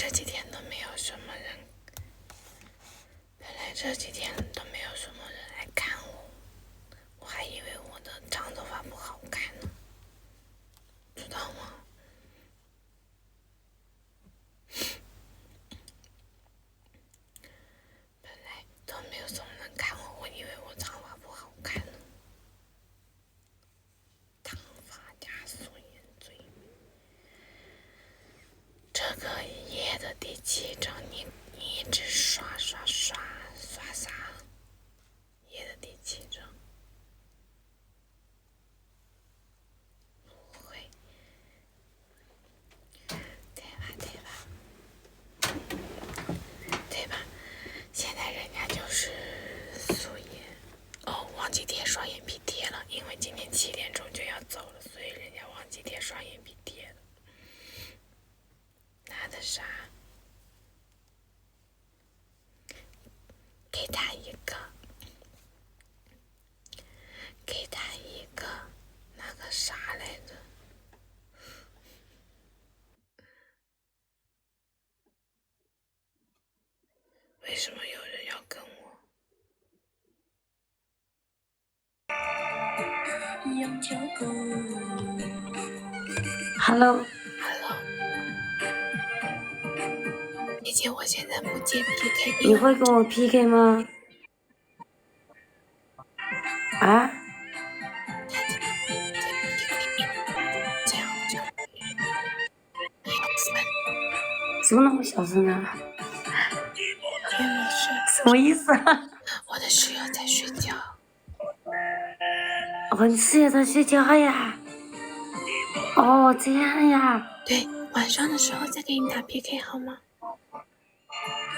这几天都没有什么人，来看我，我还以为我的长头发不好看呢，知道吗？本来都没有什么人看我，我以为我长发不好看呢。烫发加素颜最美。这个夜的第7章，你一直刷啥？夜的第7章，不会，对吧？现在人家就是素颜。哦，忘记贴双眼皮贴了，因为今天7点钟就要走了，所以人家忘记贴双眼皮贴了。拿的啥？给他一个那个啥来着？为什么有人要跟我？Hello，姐姐，我现在不接 PK，你会跟我 PK 吗？啊？这样怎么那么小声啊？因为什么意思啊？我的室友在睡觉。哦，你室友在睡觉呀？哦，这样呀？对，晚上的时候再给你打 PK 好吗？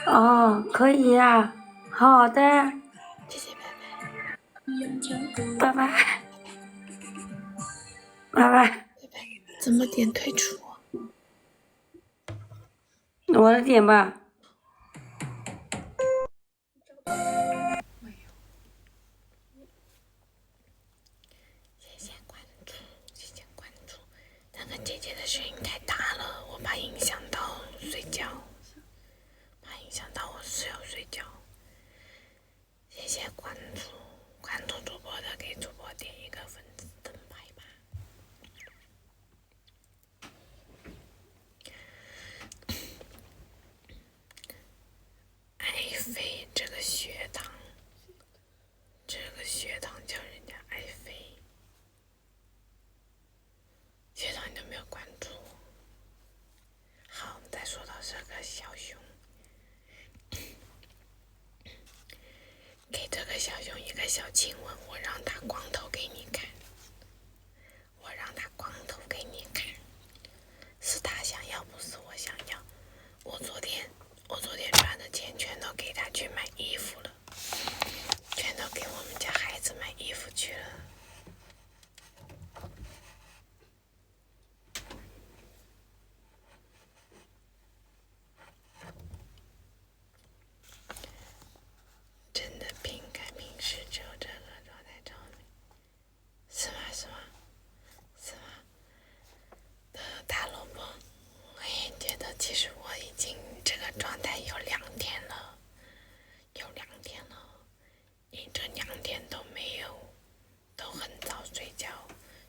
哦，可以呀。好的。谢谢，拜拜。拜拜。怎么点退出？我来点吧。谢谢关注。那个姐姐的声音太大了，我怕影响到睡觉，怕影响到我室友睡觉。谢谢关注主播的，给主播点一个粉丝灯牌吧。爱妃这个血糖叫人家爱妃，血糖你都没有关注。好，再说到这个小熊，给这个小熊一个小亲吻，我让他光头给你看，是他想要，不是我想要。我昨天赚的钱全都给他去买衣服了，全都给我们家孩子买衣服去了。真的平时只有这个状态照明，是吗？大萝卜，我也觉得，其实我已经这个状态有2天了，你这2天都没有，都很早睡觉，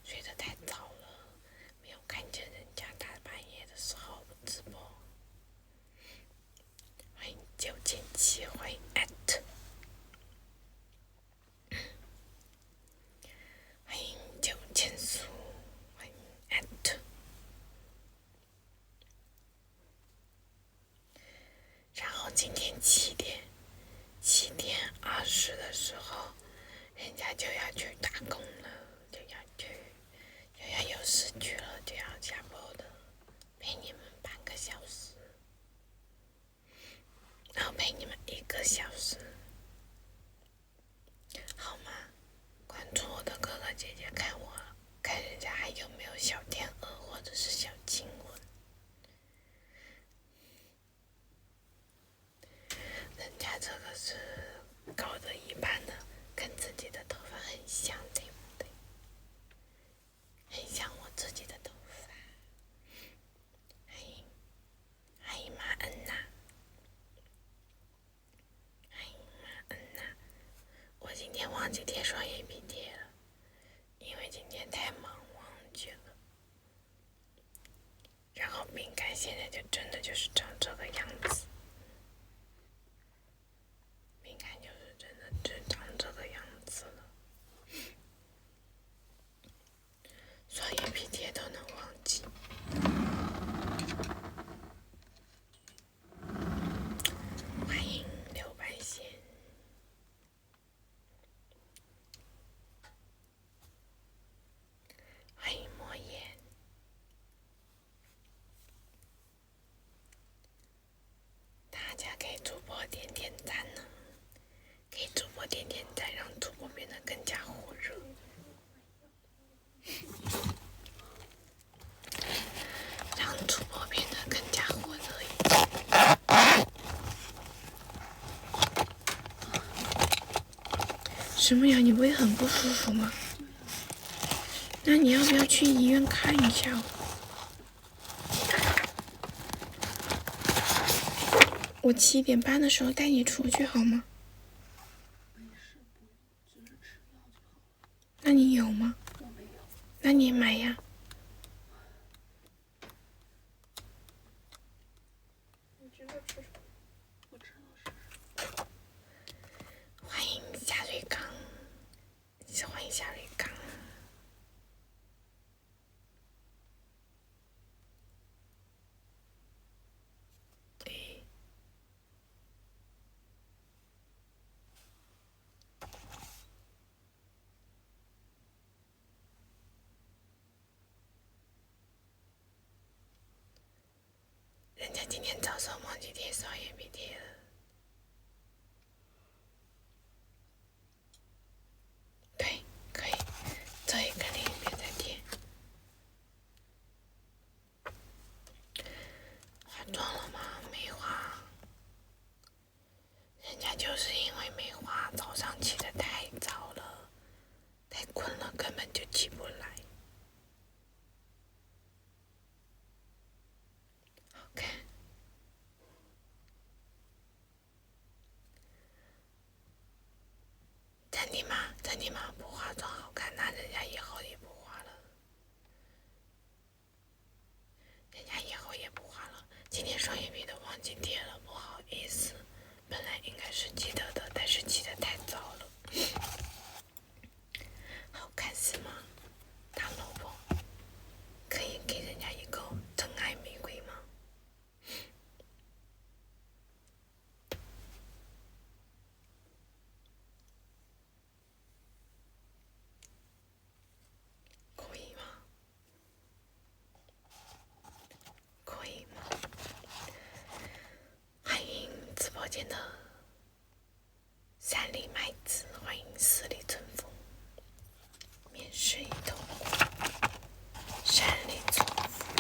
睡得太早了，没有看见人家大半夜的时候直播。欢迎977，欢迎@，欢迎9000苏，欢迎@。然后今天7点20的时候，人家就要去打工了，就要有事去了，就要下播了，陪你们半个小时，然后陪你们1个小时，好吗？关注我的哥哥姐姐，看人家还有没有小天鹅或者是小亲吻。人家这个是搞得一半的，跟自己的头发很像，对不对？很像我自己的头就是长这个样子，敏感就是真的只长这个样子了，双眼皮贴都能忘记。欢迎刘白仙，欢迎莫言。大家给主播点点赞呢，给主播点点赞，让主播变得更加火热，让主播变得更加火热一点。什么呀？你不会很不舒服吗？那你要不要去医院看一下？我7点半的时候带你出去好吗？那你有吗？那你买呀。欢迎夏瑞刚，欢迎夏瑞刚。人家今天早上忘记贴双眼皮贴了。对，可以，这一个另一边再贴。化妆了吗？没化。人家就是因为没化，早上起得太早了，太困了，根本就起不来。好看。真的吗？不化妆好看，那人家以后也不化了。人家以后也不化了。今天双眼皮都忘记贴了，不好意思。本来应该是记得的，但是记得太早了。好看是吗？大萝卜，可以给人家一个真爱玫瑰吗？可以吗？可以吗？欢迎直播间的3粒麦子，欢迎4粒春风，面试一头3粒春风，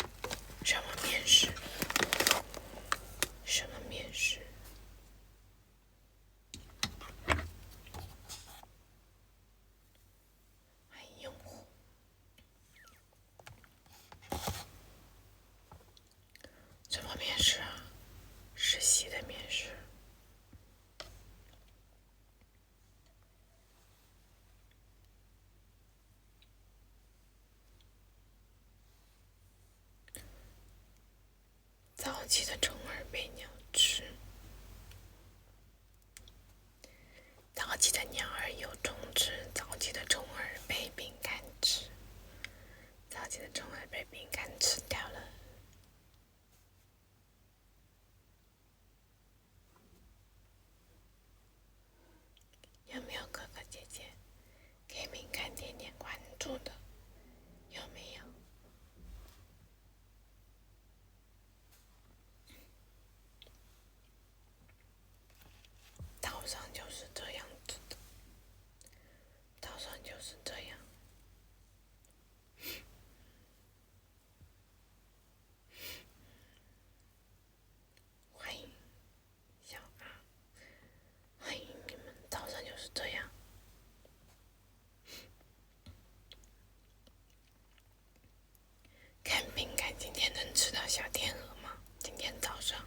什么面试？什么面试？欢迎用户。什么面试啊？实习的面试。早起的虫儿被鸟吃，早起的鸟儿有虫吃，早起的虫儿被饼干吃，早起的虫儿被饼干吃掉了。有没有哥哥姐姐给饼干点点关注的？有没有？岛上就是这样子的，岛上就是这样。欢迎小阿，欢迎你们，岛上就是这样。看饼干今天能吃到小天鹅吗？今天早上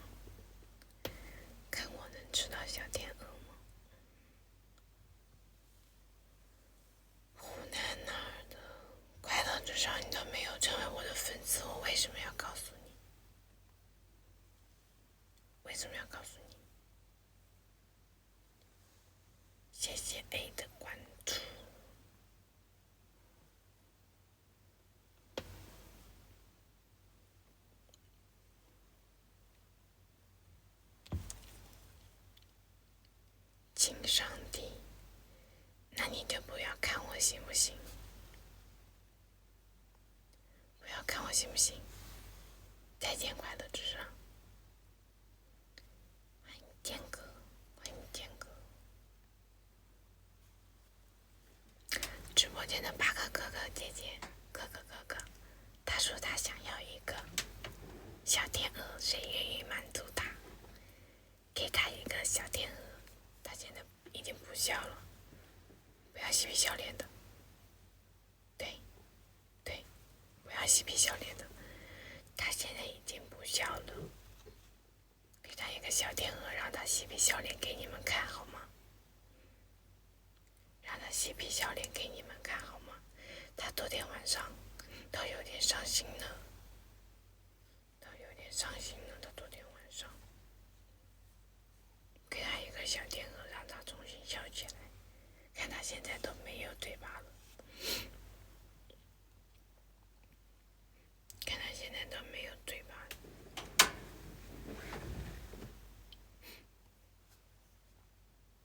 看我能吃到小天鹅吗？湖南哪儿的？快乐至少你都没有成为我的粉丝，我为什么要告诉你？上帝，那你就不要看我行不行？不要看我行不行？再见快乐之上，欢迎建哥，欢迎建哥。直播间的8个哥哥姐姐，哥哥，他说他想要一个小天鹅，谁愿意满足他？给他一个小天鹅。他现在已经不笑了，不要嬉皮笑脸的。对，不要嬉皮笑脸的。他现在已经不笑了，给他一个小天鹅，让他嬉皮笑脸给你们看好吗？让他嬉皮笑脸给你们看好吗？他昨天晚上都有点伤心了，他昨天晚上给他一个小天鹅，让他重新笑起来。看他现在都没有嘴巴了，看他现在都没有嘴巴了。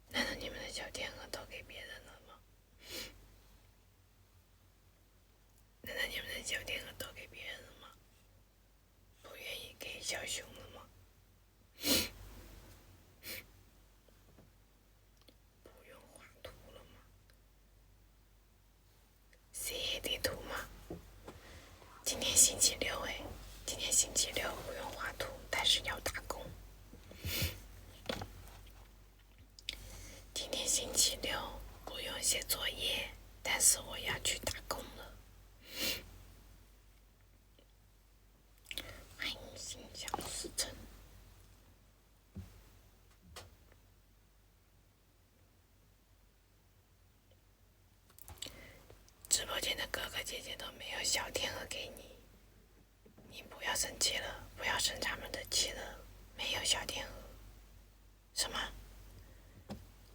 难道你们的小天鹅都给别人了吗？难道你们的小天鹅都给别人了吗？不愿意给小熊了吗？不用画图了吗？CAD 图吗？今天星期六今天星期六不用画图，但是要打工。今天星期六不用写作业，但是我要去打工了。欢迎心想事成。直播间的哥哥姐姐都没有小天鹅给你，你不要生气了，不要生他们的气了。没有小天鹅，什么？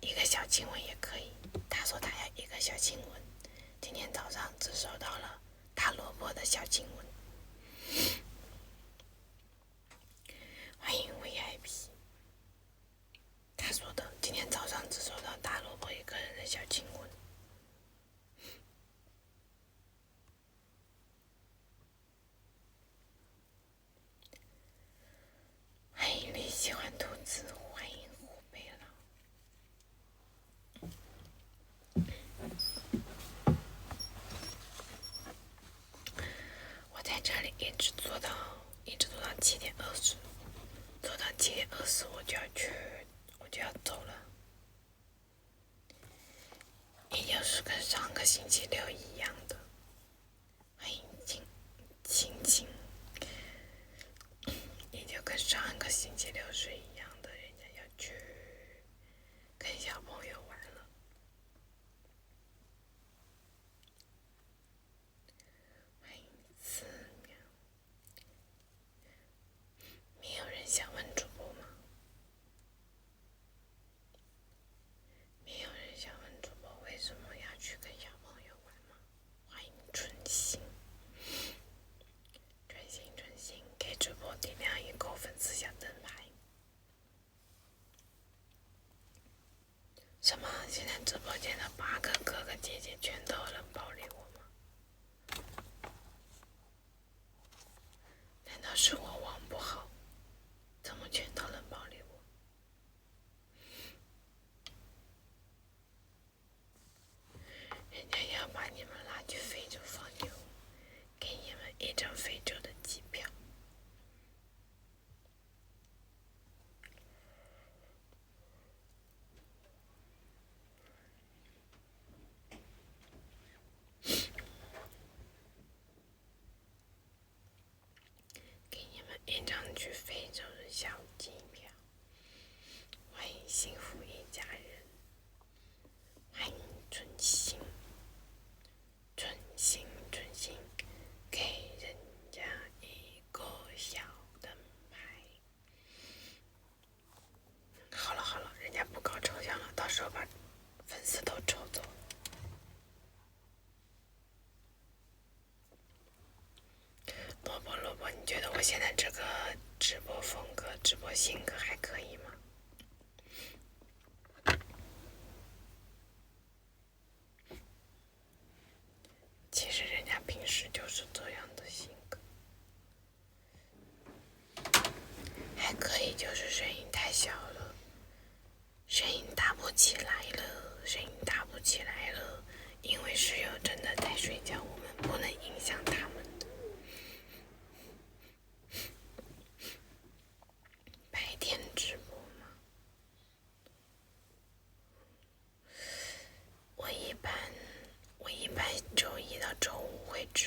一个小亲吻也可以。他说他要一个小亲吻，今天早上只收到了大萝卜的小亲吻。欢迎 VIP。他说的今天早上只收到大萝卜一个人的小亲吻。欢迎你喜欢兔子，欢迎湖北佬。我在这里一直做到7点20，做到7点20我就要走了，也就是跟上个星期六一样的。欢迎青青，也就跟上个星期六是一样的，人家要去跟小朋友玩了。欢迎寺庙。没有人想问主播吗？没有人想问主播为什么要去跟小朋友玩吗？欢迎春心，给主播点亮一个粉丝小灯牌。什么？现在直播间的8个哥哥姐姐全都冷暴力我吗？难道是我网不好？怎么全都冷暴力我？人家要把你们拉去非洲放牛，给你们一张非洲的机票。给你们一张去非洲的小机票。欢迎幸福一家人。欢迎春心，给人家一个小灯牌。好了，人家不搞抽奖了，到时候把粉丝都抽走。萝卜，你觉得我现在这个直播风格、直播性格还可以吗？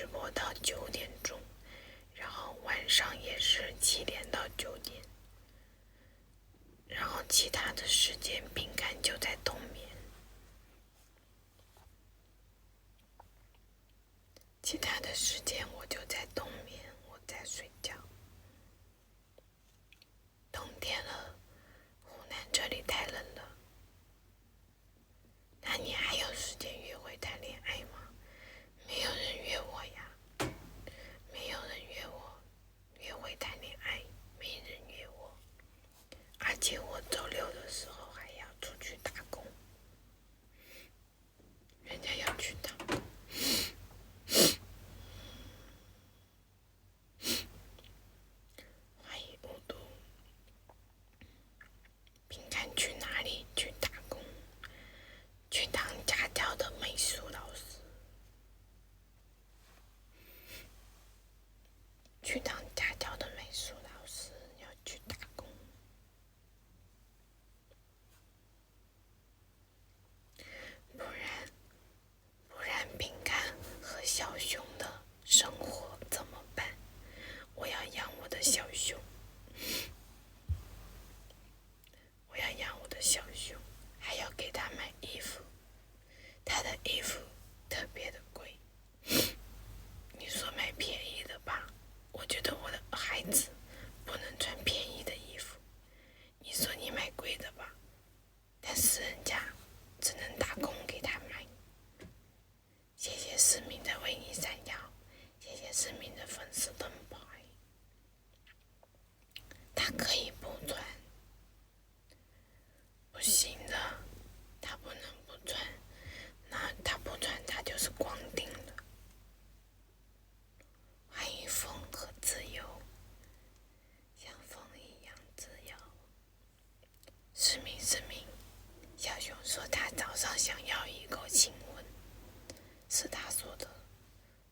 直播到9点钟，然后晚上也是7点到9点，然后其他的时间饼干就在冬眠，其他的时间我就在冬眠，我在睡觉。冬天了，湖南这里太冷了。那你还有时间约会谈恋爱吗？没有人约我呀，没有人约我约会谈恋爱，没人约我。而且我周6的时候还要出去打工，人家要去打工。欢迎雾都。饼干去哪里？去打工，去当家教的美术老师，去当家教的美术老师要去打工。不然饼干和小熊的生活怎么办？我要养我的小熊，我要养我的小熊，还要给他买衣服，他的衣服特别的贵。你说买便宜的吧，我觉得我的孩子不能穿便宜的衣服。你说你买贵的吧，但是人家只能打工给他买。谢谢市民的为你闪耀，谢谢市民的粉丝灯牌。他可以不穿，不行的，他不能不穿，那他不穿他就是光腚了。欢迎风和自由，像风一样自由。市民，小熊说他早上想要一口亲吻，是他说的，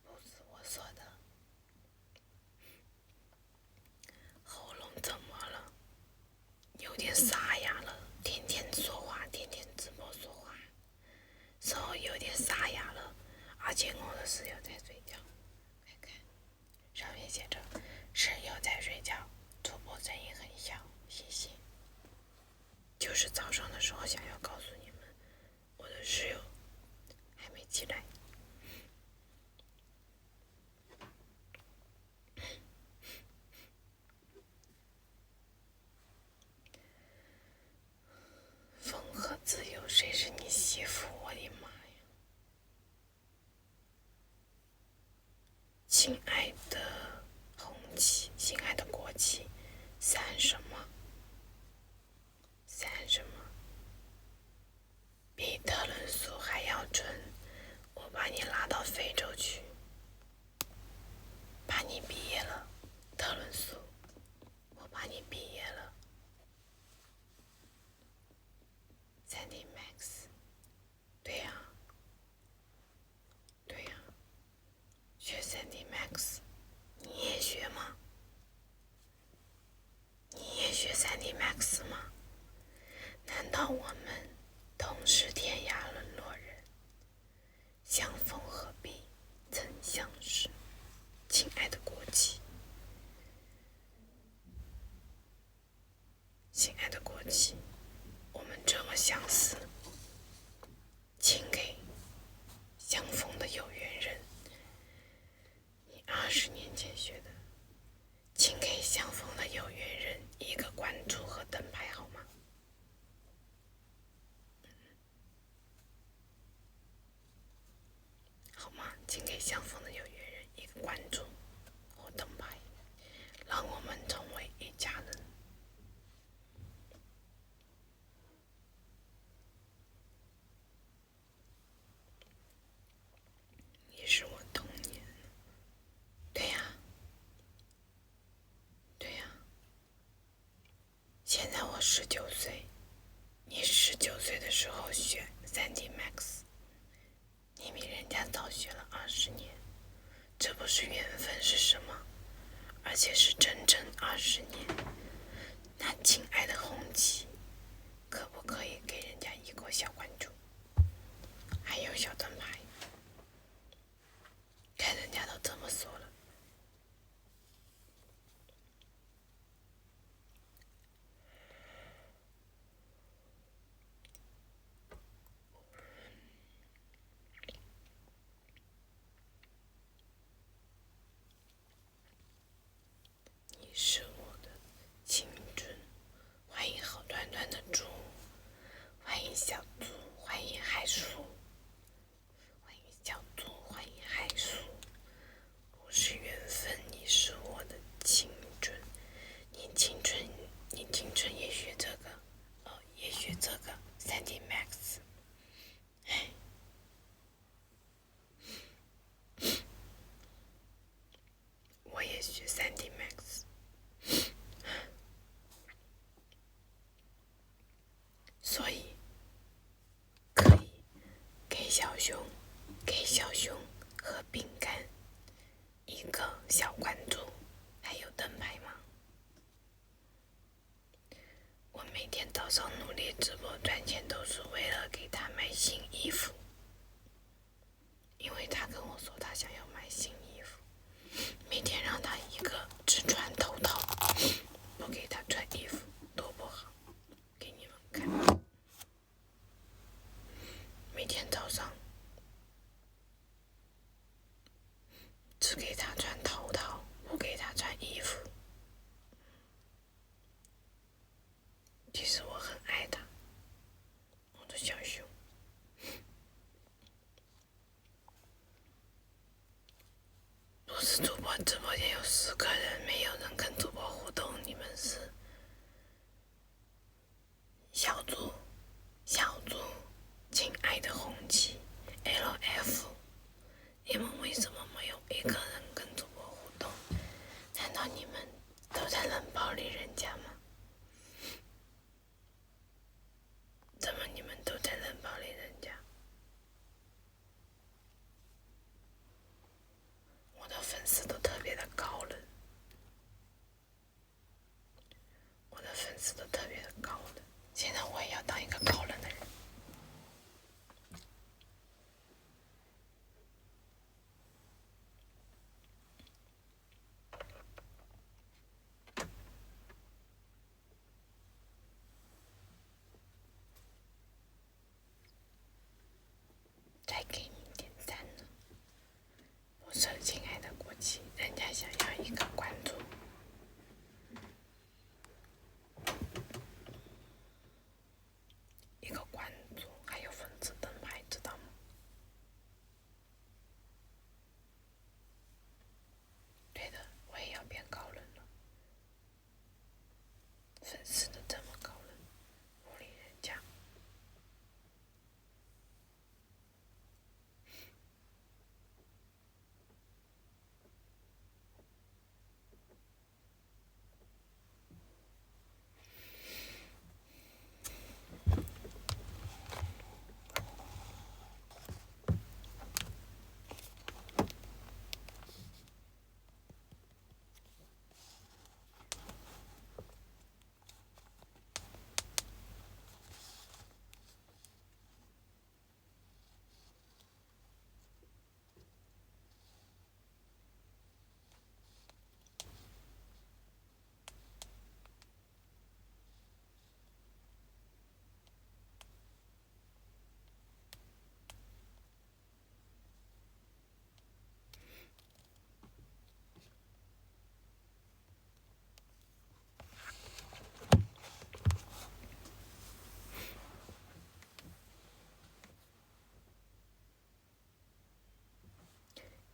不是我说的。喉咙怎么了？有点沙哑了，天天说话，天天直播说话，时候有点沙哑了，而且我的室友在睡觉。看看上面写着室友在睡觉，主播声音很小，谢谢。就是早上的时候想要告诉你们，我的室友还没起来。风和自由，谁是你媳妇？我的妈呀！亲爱的红旗，亲爱的国旗，闪什么？闪什么？比特仑苏还要准，我把你拉到非洲去，把你毕业了，特仑苏，我把你毕业了。3D Max， 对呀，对呀，学3D Max， 你也学吗？你也学3D Max 吗？难道我们同是天涯沦落人，相逢何必曾相识？亲爱的国旗，亲爱的国旗，我们这么相似，请给相逢的有缘人，你20年前学的，请给相逢的有缘人一个关注和灯牌好吗？好吗？请给相逢的有缘人一个关注或灯牌，让我们成为一家人。你是我童年，对呀，对呀。现在我19岁，你19岁的时候学3D Max， 你比人家早学了20年，这不是缘分是什么？而且是整整20年。那亲爱的红旗，可不可以给人家一个小关注，还有小灯牌？看人家都是我的青春。欢迎好端端的猪，欢迎小猪，欢迎海叔，欢迎小猪，欢迎海叔。我是缘分，你是我的青春。你青春也学这个，也学这个3D Max。我也学3D Max。所以可以给小熊和饼干一个小关注，还有灯牌吗？我每天早上努力直播赚钱，都是为了给他买新衣服，因为他跟我说他想要买新衣服，每天让他一个只穿头套，不给他穿衣服多不好，给你们看。每天早上只给他穿头套，不给他穿衣服。其实我很爱他，我的小熊。不是主播直播间有10个人，没有人跟主播互动，你们是小猪，亲爱的红旗 LF， 你们为什么没有一个人跟主播互动？难道你们都在冷暴力人家吗？怎么你们都在冷暴力人家？我的粉丝都特别的高冷，我的粉丝都特别的高冷。现在我也要当一个高冷的人。再给你点赞了，不是亲爱的国旗，人家想要一个关注。一个关注，还有粉丝灯牌，知道吗？对的，我也要变高冷了。粉丝都这么高冷，不理人家。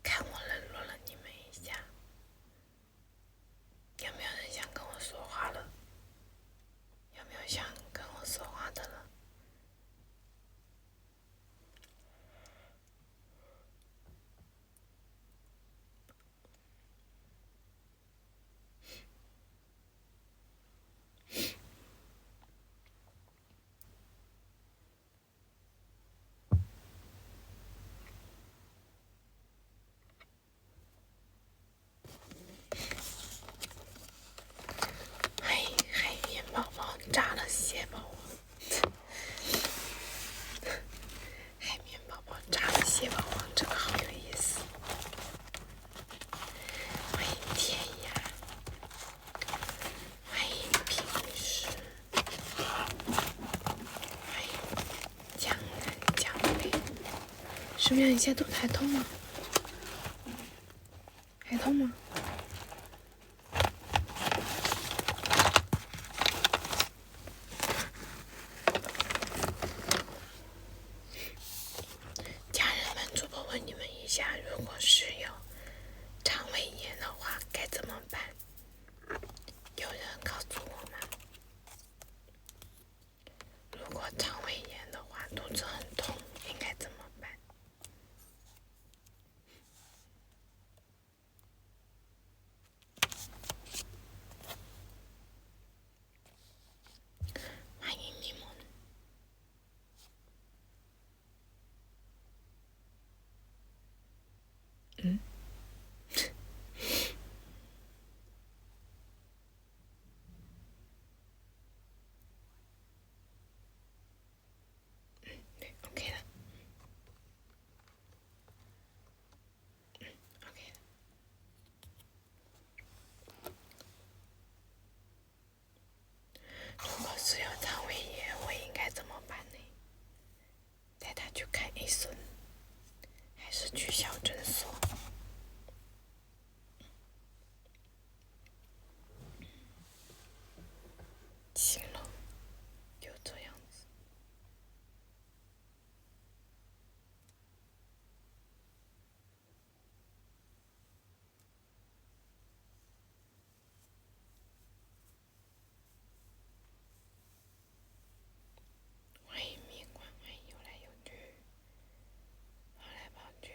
看我冷落了你们一下，有没有人想跟我说话了？有没有想跟我说话的了？海绵宝宝炸了蟹堡王，海绵宝宝炸了蟹堡王，这个好有意思。欢迎天涯，欢迎平时，欢迎江南江北。什么样？你现在肚子还痛吗？还痛吗？行了，就这样子。欢迎蜜罐，欢迎游来游去，跑来跑去。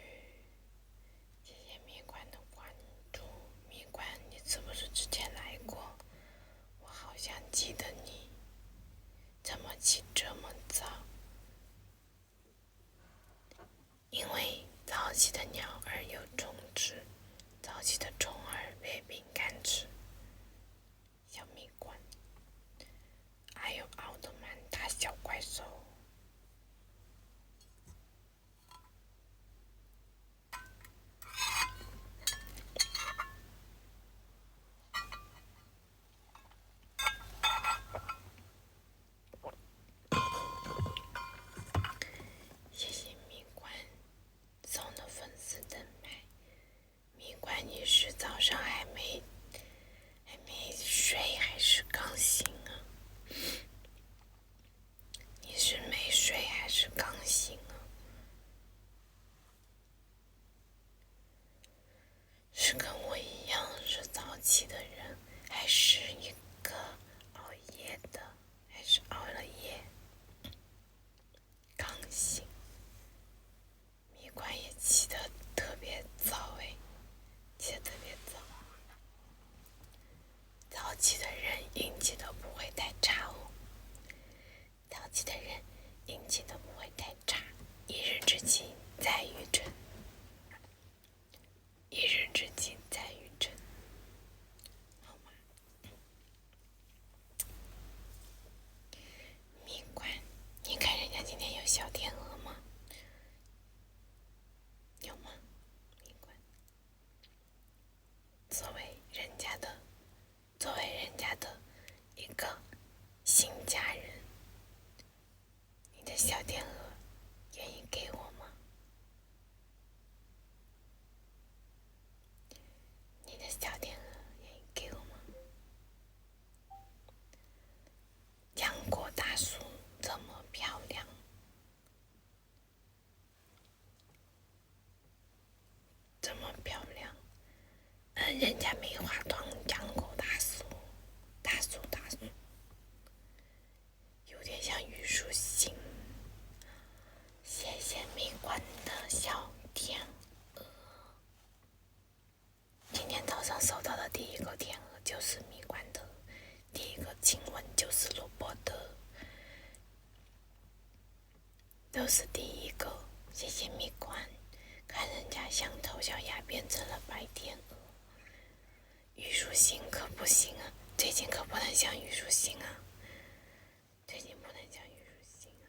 谢谢蜜罐的关注。蜜罐，你是不是之前来过？我好像记得你。怎么起这么早？因为早起的鸟儿有虫吃，早起的虫儿被饼干吃。小蜜罐，还有奥特曼大小怪兽。谢谢蜜罐送的粉丝灯牌。蜜罐，你是早上还没睡，还是刚醒啊？你是没睡还是刚醒啊？是跟我一样是早起的人，还是一个熬夜的，还是熬了夜刚醒？蜜罐也起得特别早诶，起得特别早。早起的人运气都不会太差哦。早起的人运气都不会太差。一日之计在于晨，一日之计在于晨，好吗？蜜罐，你看人家今天有小天鹅吗？有吗？蜜罐，作为人家的一个新家人，你的小天鹅愿意给我吗？你的小天鹅愿意给我吗？杨果大叔这么漂亮，这么漂亮，人家没化妆，杨果大叔，有点像虞书欣。谢谢蜜罐的小天鹅。今天早上收到的第一个天鹅就是蜜罐的，第一个亲吻就是萝卜的，都是第一个。谢谢蜜罐，看人家像丑小鸭变成了白天鹅。虞书欣可不行啊，最近可不能像虞书欣啊，最近不能像虞书欣啊，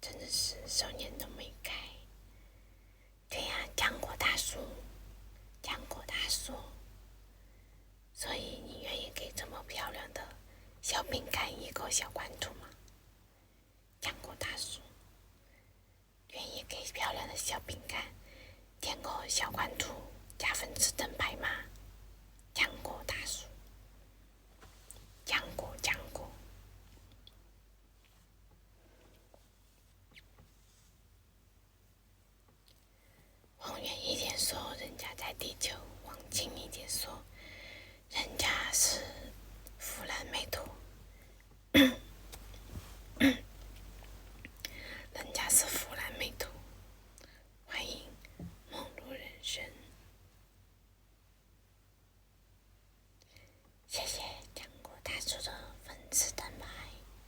真的是少年都没开。对呀，浆果大叔，所以你愿意给这么漂亮的小饼干一个小关注吗？浆果大叔，愿意给漂亮的小饼干点个小关注加粉丝灯牌吗？浆果大叔，浆果。往远一点说，人家在地球；往近一点说，人家是弗兰美图。人家是弗兰美图。欢迎梦路人生。谢谢浆果大叔的粉丝灯牌，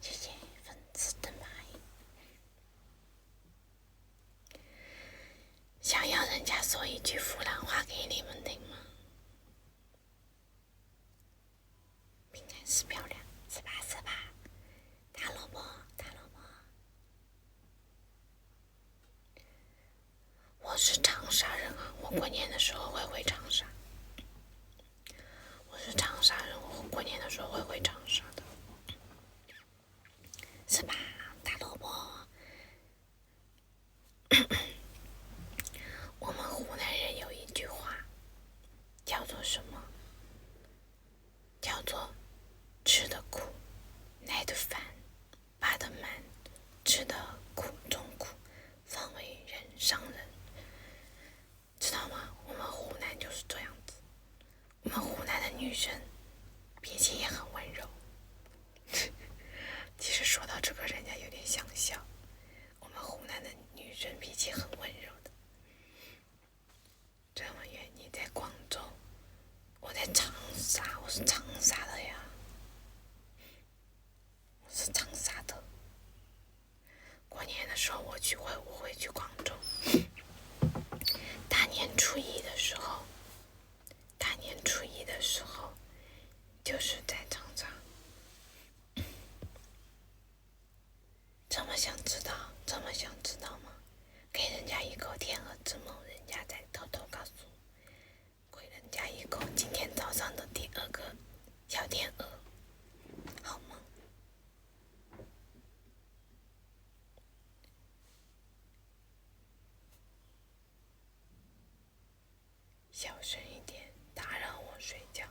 谢谢粉丝灯牌。想要人家说一句弗兰话给你们听吗？饼干是漂亮，是吧？大萝卜。我是长沙人啊，我过年的时候会回长沙。我是长沙人，我过年的时候会回长沙的，是吧？大萝卜。我们湖南人有一句话，叫做什么？叫做女生脾气也很温柔。其实说到这个，人家有点想笑。我们湖南的女生脾气很温柔的。这么远，你在广州，我在长沙，我是长沙的呀，我是长沙的。过年的时候我会去广州。大年初一的时候，就是在长沙。这么想知道吗？给人家一口天鹅之梦，人家再偷偷告诉我，给人家一口今天早上的第2个小天鹅，好梦。小声一点，打扰我睡觉。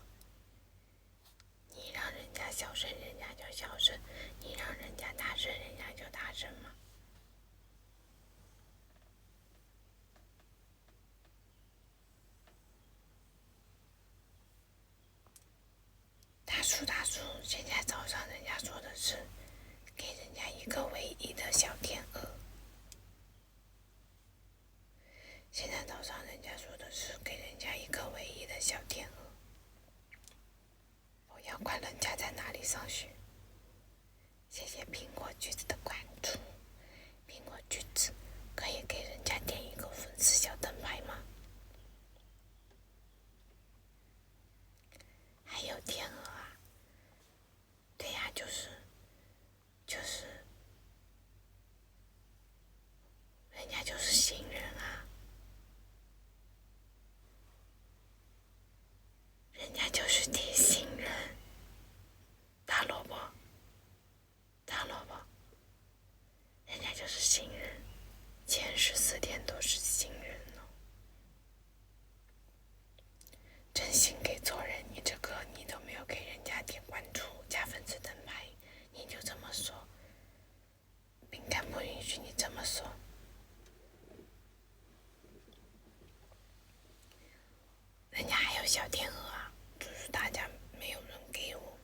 你让人家小声，人家就小声；你让人家大声，人家就大声嘛。大叔，现在早上人家说的是给人家一个唯一的小天鹅。现在早上人家说的是给人家一个唯一的小天鹅。我要管人家在哪里上学。谢谢苹果橘子的关注。苹果橘子可以给人家点一个粉丝小灯牌吗？还有天鹅啊？对呀，就是，人家就是新人啊，人家就是提新人。大萝卜，人家就是新人，前14天都是新人哦。真心给错人，你这个你都没有给人家点关注加粉丝灯牌，你就这么说，饼干不允许你这么说。人家还有小天鹅啊，就是大家没有人给我，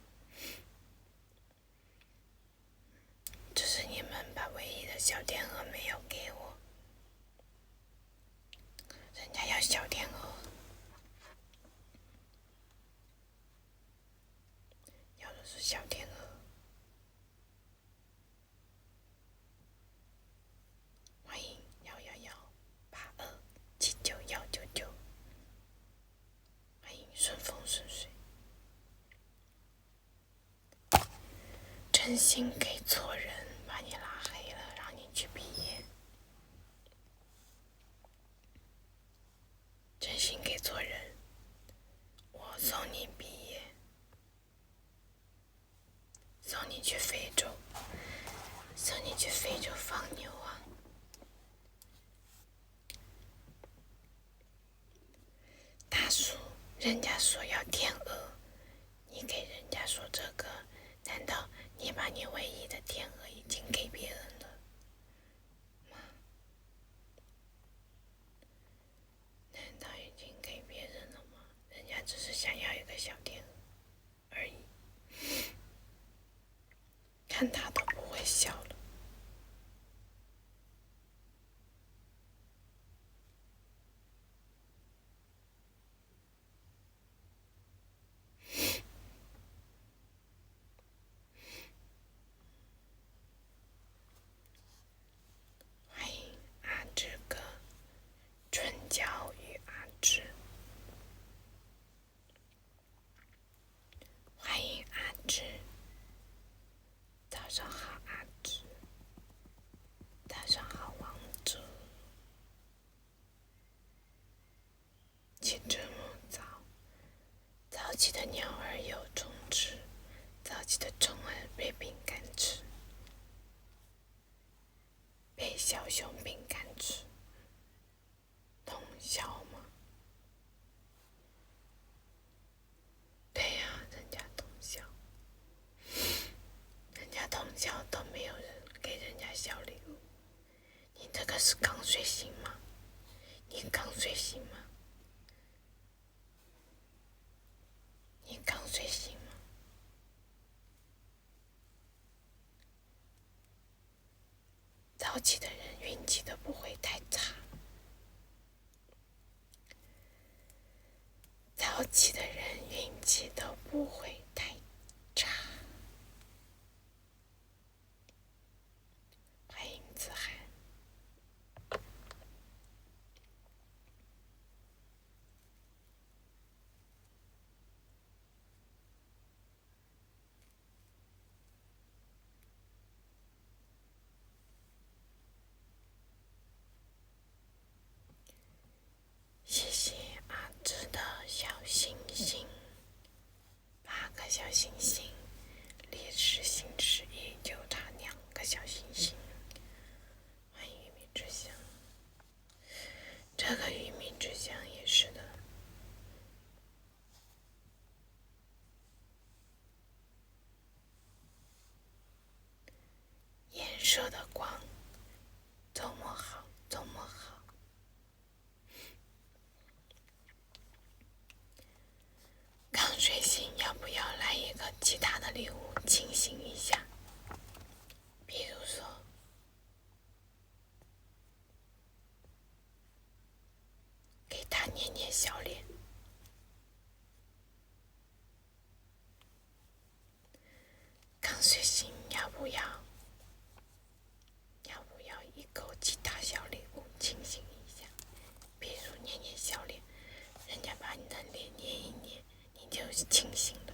只是你们把唯一的小天鹅没有给我。人家要小天鹅，要的是小天鹅。欢迎11182799199，欢迎顺风顺水。真心给错人，把你拉黑了，让你去毕业。真心给错人，我送你毕业，送你去非洲放牛啊。大叔，人家说要天鹅，你给人家说这个，难道你把你唯一的天鹅已经给别人了吗？难道已经给别人了吗？人家只是想要一个小天鹅而已。看他都不会笑了。欢迎阿志哥，春娇与阿志。欢迎阿志，早上好阿志，早上好王哲。起这么早，早起的鸟儿有虫吃，早起的虫儿被饼干吃，被小熊饼干吃。通宵吗？对呀，人家通宵，人家通宵都没有人给人家小礼物。你这个是刚睡醒吗？你刚睡醒吗？你刚早起的人运气都不会太差，早起的人运气都不会太差。欢迎子涵。谢谢阿芝的小星星，8个小星星，烈士星矢也就差2个小星星。欢迎玉米之乡，这个玉米之乡也是的。颜色的光，周末好，周末好。刚睡醒，要不要来一个其他的礼物清醒一下？比如说，给他捏捏小脸。刚睡醒，要不要一口其他小礼物清醒一下？比如捏捏小脸，人家把你的脸捏一捏，你就清醒了。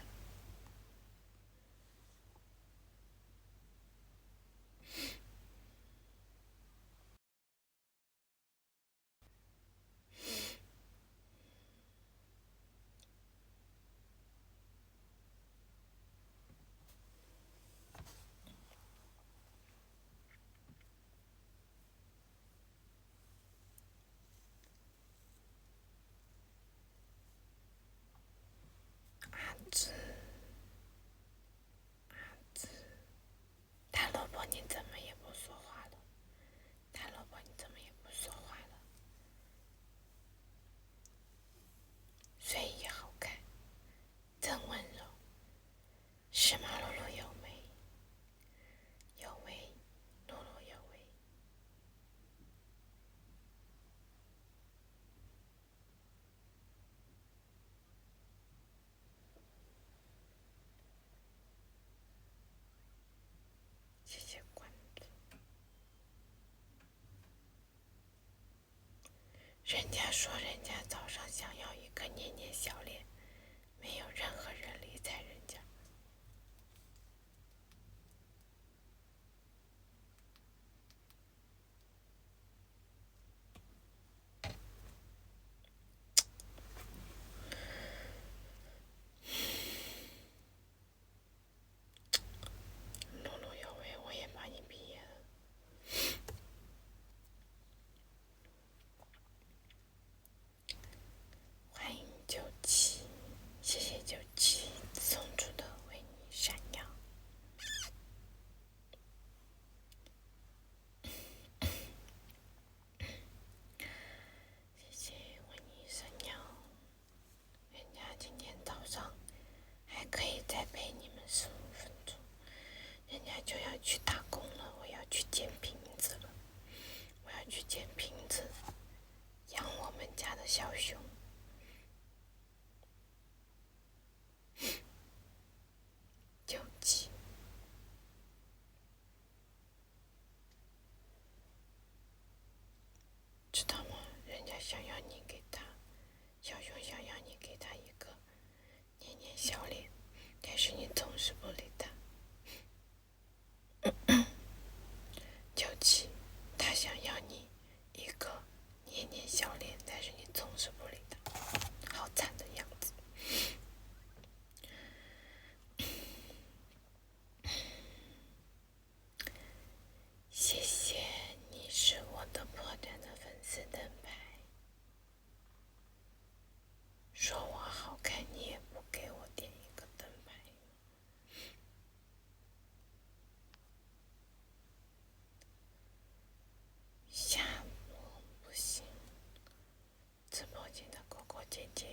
阿芝，大萝卜你怎么也不说话了？大萝卜你怎么也不说话了？睡衣好看，真温柔，时髦露露有为，有为露露有为。谢谢关注。人家说人家早上想要一个捏捏小脸，没有任何人理睬人家。露露有为，我也帮你毕业了。欢迎97，谢谢97送出的为你闪耀。谢谢为你闪耀。人家今天早上还可以再陪你们15分钟，人家就要去打工了。我要去捡瓶子了，我要去捡瓶子养我们家的小熊。97，知道吗？人家想要你给他，小熊想要你给他一个捏捏小脸，但是你总是不理他。97，他想要你一个捏捏小脸，但是你总是不理他，好惨的样子。谢谢，你是我的破绽的粉丝灯牌。说我好看，你也不给我点一个灯牌。下播不行，直播间的哥哥姐姐，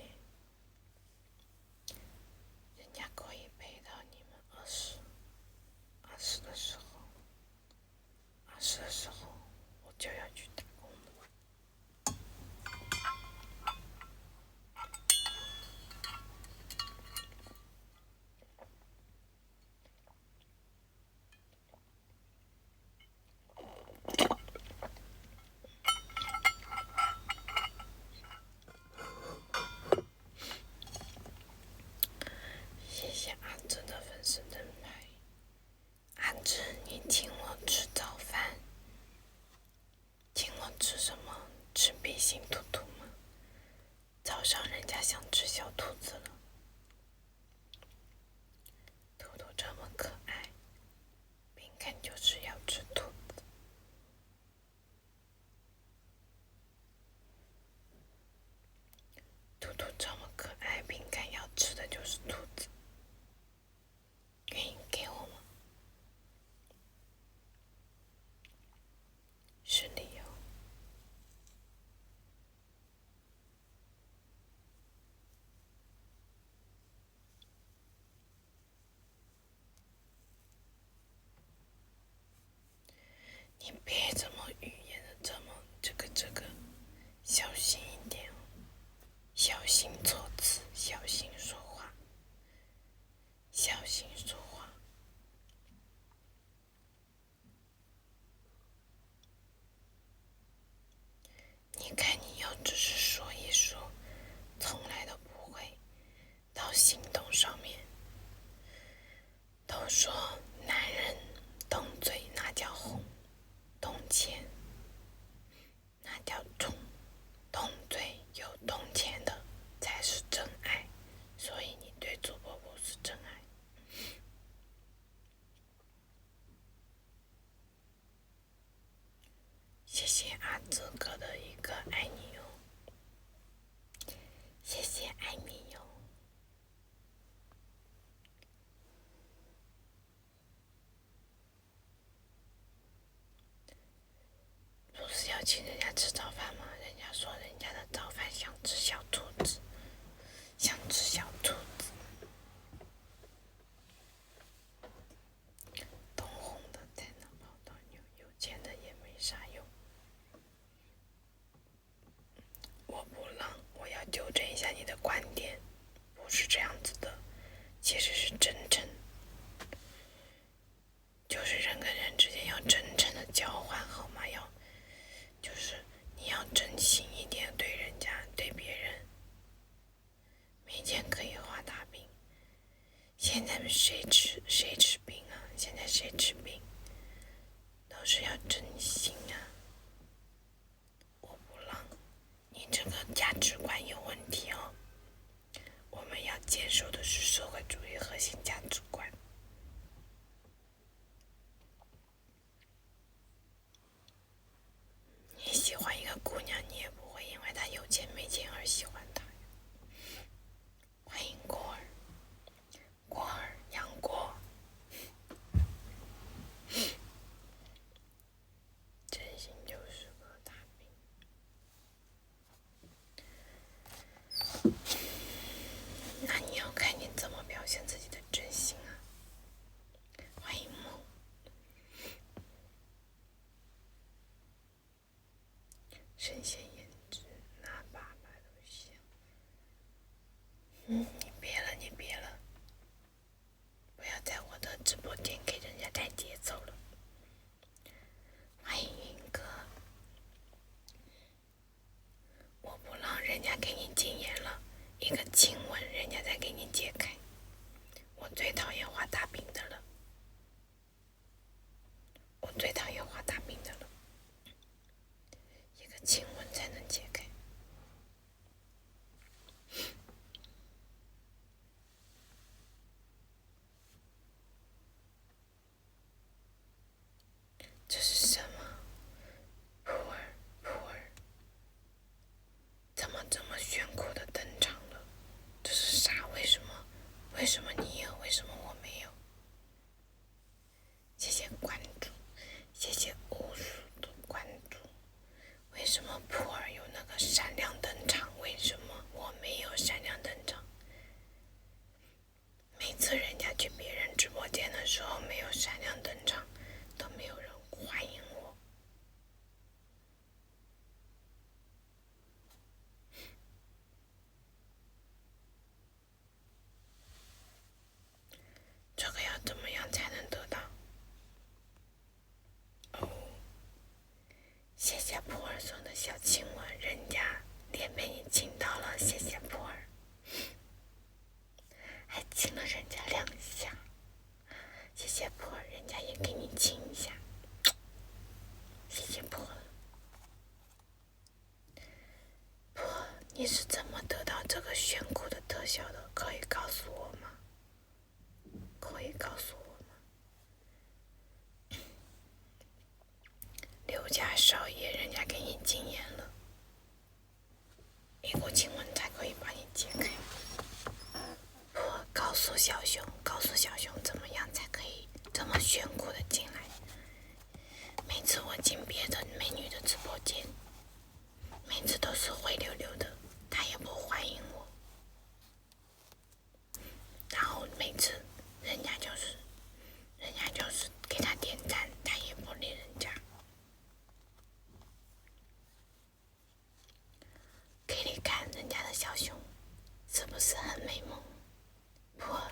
人家可以陪到你们20的时候，20的时候就要去打工了。谢谢阿志的粉丝灯牌。阿志，你请我吃早饭，请我吃什么？吃比心兔兔吗？早上人家想吃小兔子了。兔兔这么可爱，饼干就是要吃兔子。兔兔这么可爱，饼干要吃的就是兔子。愿意给我吗？是理由。你别这么语言的这么这个，小心一点哦，小心措辞，小心说话，小心说话。你看你又只是说一说，从来都不会到行动上面。都说男人动嘴那叫红，动钱那叫重，动嘴有动钱的才是真爱，所以你对主播不是真爱。谢谢阿志哥的一个爱你哦，谢谢爱你哟。不是要请人家吃早饭吗？人家说人家的早饭想吃小兔子，想吃小兔子。懂红的才能跑到牛，有钱的也没啥用。我不让，我要纠正一下你的观点，不是这样子的，其实是真诚，就是人跟人之间要真诚的交换，好吗？就是你要真心一点对人家，对别人。没钱可以画大饼，现在谁吃饼啊？现在谁吃饼？都是要真心啊！我不让，你这个价值观有问题哦。我们要接受的是社会主义核心价值观。你喜欢一个姑娘，你也不会因为她有钱没钱而喜欢她。欢迎果儿，果儿杨果，真心就是个大饼。那你要看你怎么表现自己的真心啊。欢迎梦，神仙颜值，那爸爸都像。你别了，不要在我的直播间给人家带节奏了。欢迎云哥，我不让人家给你禁言了，一个亲吻人家再给你解开。我最讨厌画大饼的了，我最讨厌画大饼的了，一个亲吻才能解开。这是什么？普洱，怎么这么炫酷的登场了？小熊，告诉小熊怎么样才可以这么炫酷的进来。每次我进别的美女的直播间，每次都是灰溜溜的，她也不欢迎我。然后每次人家就是给她点赞，她也不理人家。给你看人家的小熊，是不是很美萌？普洱。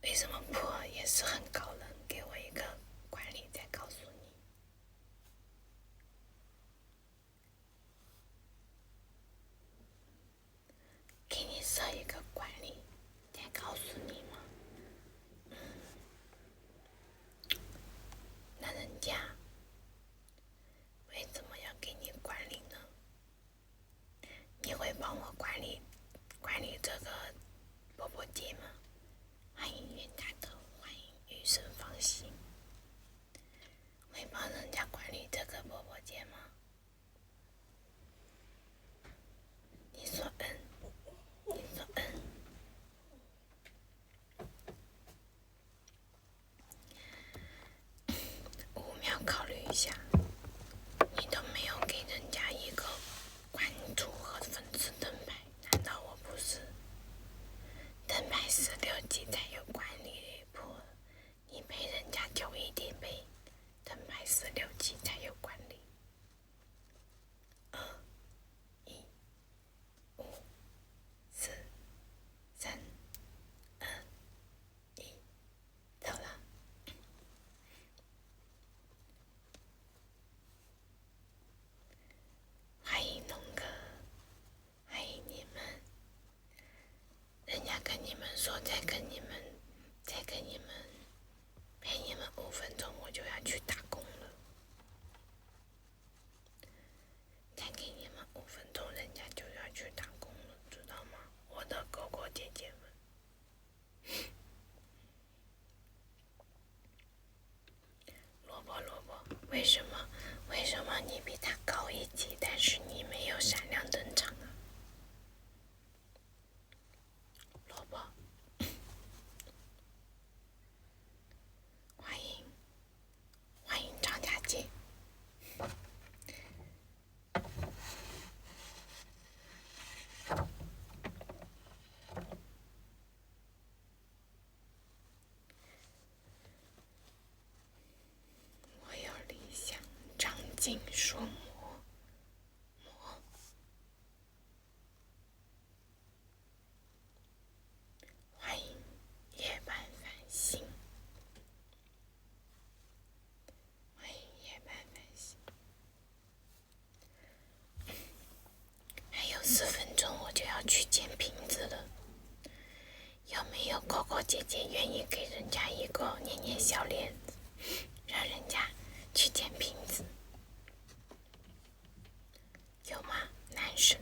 为什么普洱也是很高冷？给我一个管理再告诉你。给你设一个管理再告诉你吗？那人家为什么要给你管理呢？你会帮我管理这个波波姐吗？欢迎袁大头，欢迎余生放心。会帮人家管理这个波波姐吗？你说你说5秒考虑一下。你都没有给人家一个关注和粉丝灯牌，难道我不是？灯牌16级才有管理普洱，你陪人家久一点呗。灯牌16级才有管理。2、1、5、4、3、2、1，走了。欢迎龙哥，欢迎你们。人家跟你们说再跟你们陪你们5分钟，我就要去打工了。再给你们5分钟，人家就要去打工了，知道吗？我的哥哥姐姐们。萝卜，为什么你比他高1级，但是你没有闪亮登场啊？萝卜，欢迎张佳姐。我有理想，张静说魔。欢迎夜半繁星，欢迎夜半繁星。还有4分钟我就要去捡瓶子了，有没有哥哥姐姐愿意给人家一个捏捏小脸，让人家去捡瓶子？有吗？男生。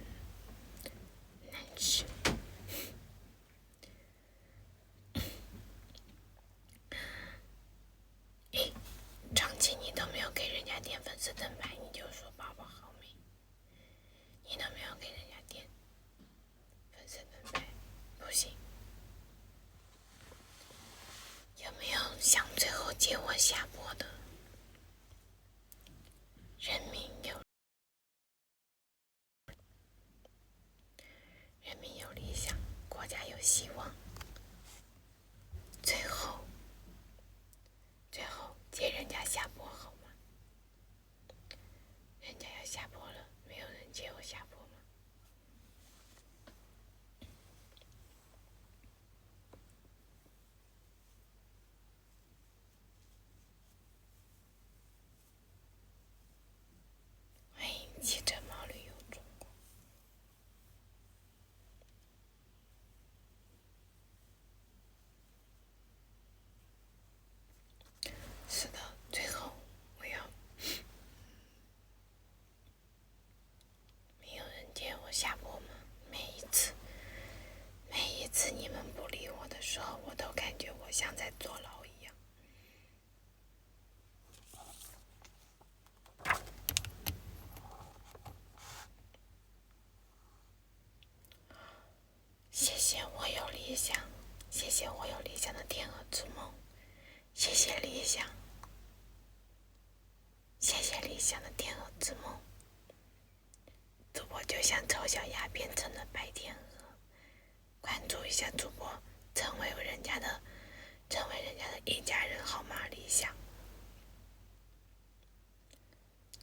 长期你都没有给人家点粉丝灯牌，你就说宝宝好美。你都没有给人家点粉丝灯牌，不行。有没有想最后接我下播的？人民有理想，国家有希望。最后接人家下播好吗？人家要下播了，没有人接我下播吗？欢迎汽车猫旅游中国。是的，最后我要。没有人接我下播吗？每一次你们不理我的时候，我都感觉我像在坐牢一样。谢我有理想的天鹅之梦，谢谢理想，谢谢理想的天鹅之梦。主播就像丑小鸭变成了白天鹅，关注一下主播，成为人家的一家人好吗？理想，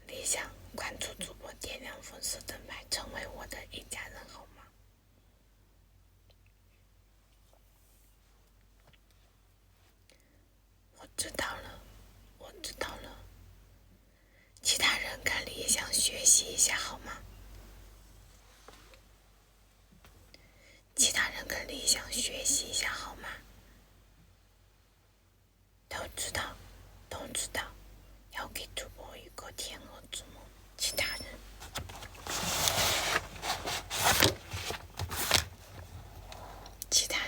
理想，关注主播，点亮粉丝灯牌，成为我的一家人好吗？我知道了，我知道了。其他人跟理想学习一下好吗？其他人跟理想学习一下好吗？都知道，要给主播一个天鹅之梦。其他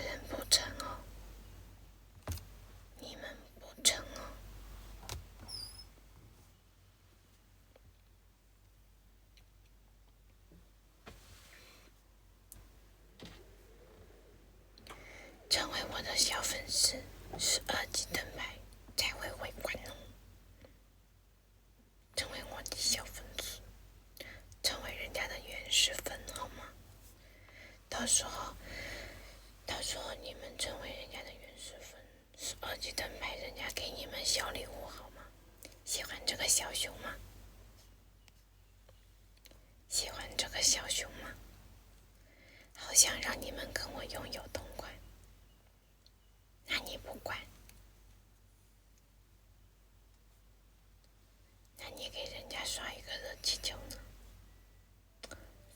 人，不成哦，你们不成哦。成为我的小粉丝，12级灯牌才会回关哦。成为我的小粉丝，成为人家的原始粉好吗？到时候你们成为人家的原始粉，12级灯牌人家给你们小礼物好吗？喜欢这个小熊吗？喜欢这个小熊吗？好想让你们跟我拥有同款，那你不管，那你给人家刷一个热气球呢？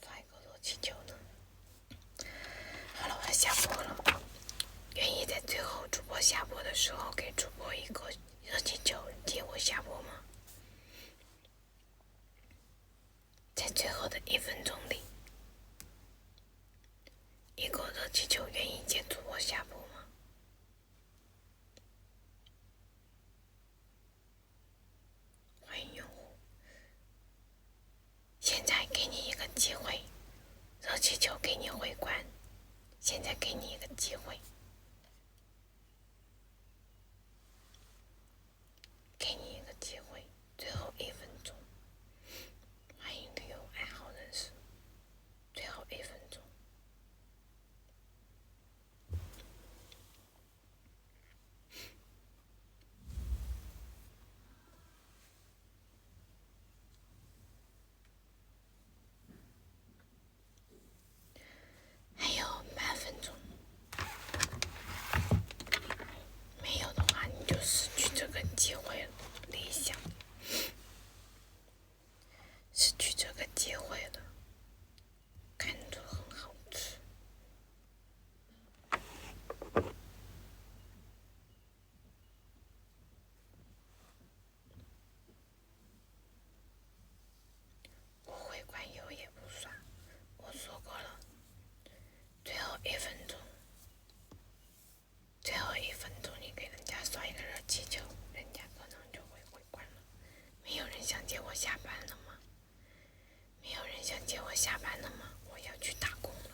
刷一个热气球呢？好了，我要下播了。愿意在最后主播下播的时候给主播一个热气球接我下播吗？在最后的1分钟里，一个热气球愿意接主播下播吗？欢迎用户，现在给你一个机会，热气球给你回关，现在给你一个机会，给你一个机会，最后1分钟，欢迎旅游爱好人士，最后1分钟。还有8分钟，没有的话你就失去这个机会了。理想，失去这个机会了，看着很好吃。我回关油也不刷，我说过了，最后1分钟，最后1分钟你给人家刷一个热气球，人家可能就会回关了。没有人想接我下班了吗？没有人想接我下班了吗？我要去打工了。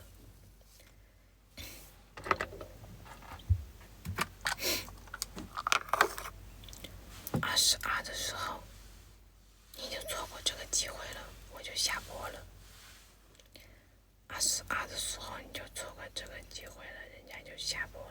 22的时候，你就错过这个机会了，我就下播了。22的时候你就错过这个机会了，人家就下播